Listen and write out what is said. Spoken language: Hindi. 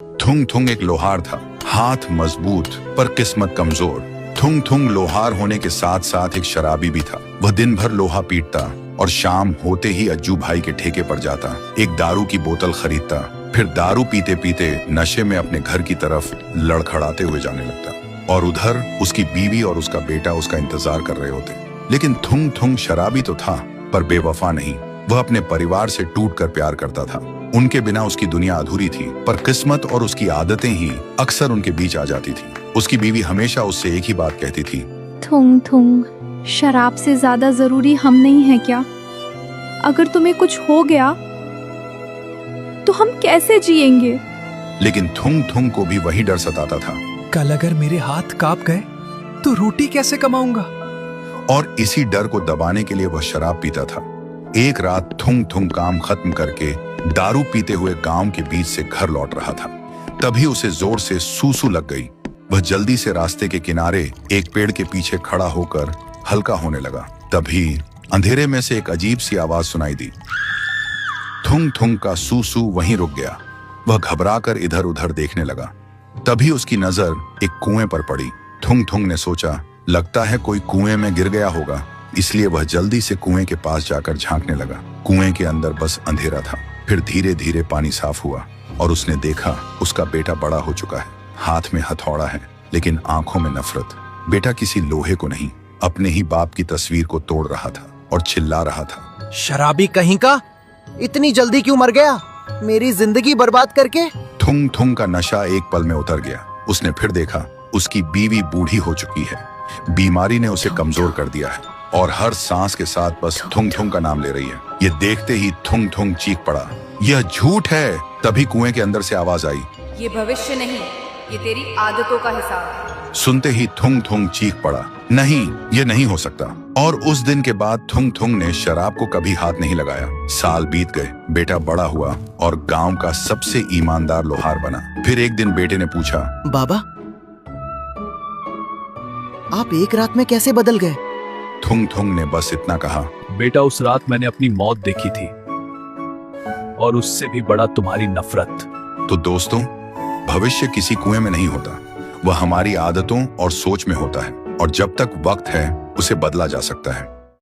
थुंग थुंग एक लोहार था, हाथ मजबूत पर किस्मत कमजोर। थुंग थुंग लोहार होने के साथ साथ एक शराबी भी था। वह दिन भर लोहा पीटता और शाम होते ही अज्जू भाई के ठेके पर जाता, एक दारू की बोतल खरीदता, फिर दारू पीते पीते नशे में अपने घर की तरफ लड़खड़ाते हुए जाने लगता। और उधर उसकी बीवी और उसका बेटा उसका इंतजार कर रहे होते। लेकिन थुंग थुंग शराबी तो था पर बेवफा नहीं। वह अपने परिवार से टूटकर प्यार करता था। उनके बिना उसकी दुनिया अधूरी थी, पर किस्मत और उसकी आदतें ही अक्सर उनके बीच आ जाती थी। उसकी बीवी हमेशा उससे एक ही बात कहती थी, थुंग थुंग, शराब से ज्यादा जरूरी हम नहीं है क्या? अगर तुम्हें कुछ हो गया तो हम कैसे जिएंगे? लेकिन थुंग थुंग को भी वही डर सताता था। कल अगर मेरे हाथ कांप गए तो रोटी कैसे कमाऊंगा? और इसी डर को दबाने के लिए वह शराब पीता था। एक रात थुंग थुंग काम खत्म करके दारू पीते हुए गांव के बीच से घर लौट रहा था। तभी उसे जोर से सूसू लग गई। वह जल्दी से रास्ते के किनारे एक पेड़ के पीछे खड़ा होकर हल्का होने लगा। तभी अंधेरे में से एक अजीब सी आवाज सुनाई दी। थुंग थुंग का सूसू वहीं रुक गया। वह घबराकर इधर उधर देखने लगा। तभी उसकी नजर एक कुएं पर पड़ी। थुंग थुंग ने सोचा, लगता है कोई कुएं में गिर गया होगा, इसलिए वह जल्दी से कुएं के पास जाकर झांकने लगा। कुएं के अंदर बस अंधेरा था। फिर धीरे धीरे पानी साफ हुआ और उसने देखा उसका बेटा बड़ा हो चुका है। हाथ में हथौड़ा है लेकिन आंखों में नफरत। बेटा किसी लोहे को नहीं, अपने ही बाप की तस्वीर को तोड़ रहा था और चिल्ला रहा था, शराबी कहीं का, इतनी जल्दी क्यों मर गया, मेरी जिंदगी बर्बाद करके। थुंग थुंग का नशा एक पल में उतर गया। उसने फिर देखा उसकी बीवी बूढ़ी हो चुकी है। बीमारी ने उसे कमजोर कर दिया है और हर सांस के साथ बस थुंग थुंग का नाम ले रही है। ये देखते ही थुंग थुंग चीख पड़ा, यह झूठ है। तभी कुएं के अंदर से आवाज आई, ये भविष्य नहीं, ये तेरी आदतों का हिसाब है। सुनते ही थुंग थुंग चीख पड़ा, नहीं, ये नहीं हो सकता। और उस दिन के बाद थुंग थुंग ने शराब को कभी हाथ नहीं लगाया। साल बीत गए, बेटा बड़ा हुआ और गांव का सबसे ईमानदार लोहार बना। फिर एक दिन बेटे ने पूछा, बाबा, आप एक रात में कैसे बदल गए? थुंग थुंग ने बस इतना कहा, बेटा, उस रात मैंने अपनी मौत देखी थी और उससे भी बड़ा तुम्हारी नफरत। तो दोस्तों, भविष्य किसी कुएं में नहीं होता, वह हमारी आदतों और सोच में होता है। और जब तक वक्त है उसे बदला जा सकता है।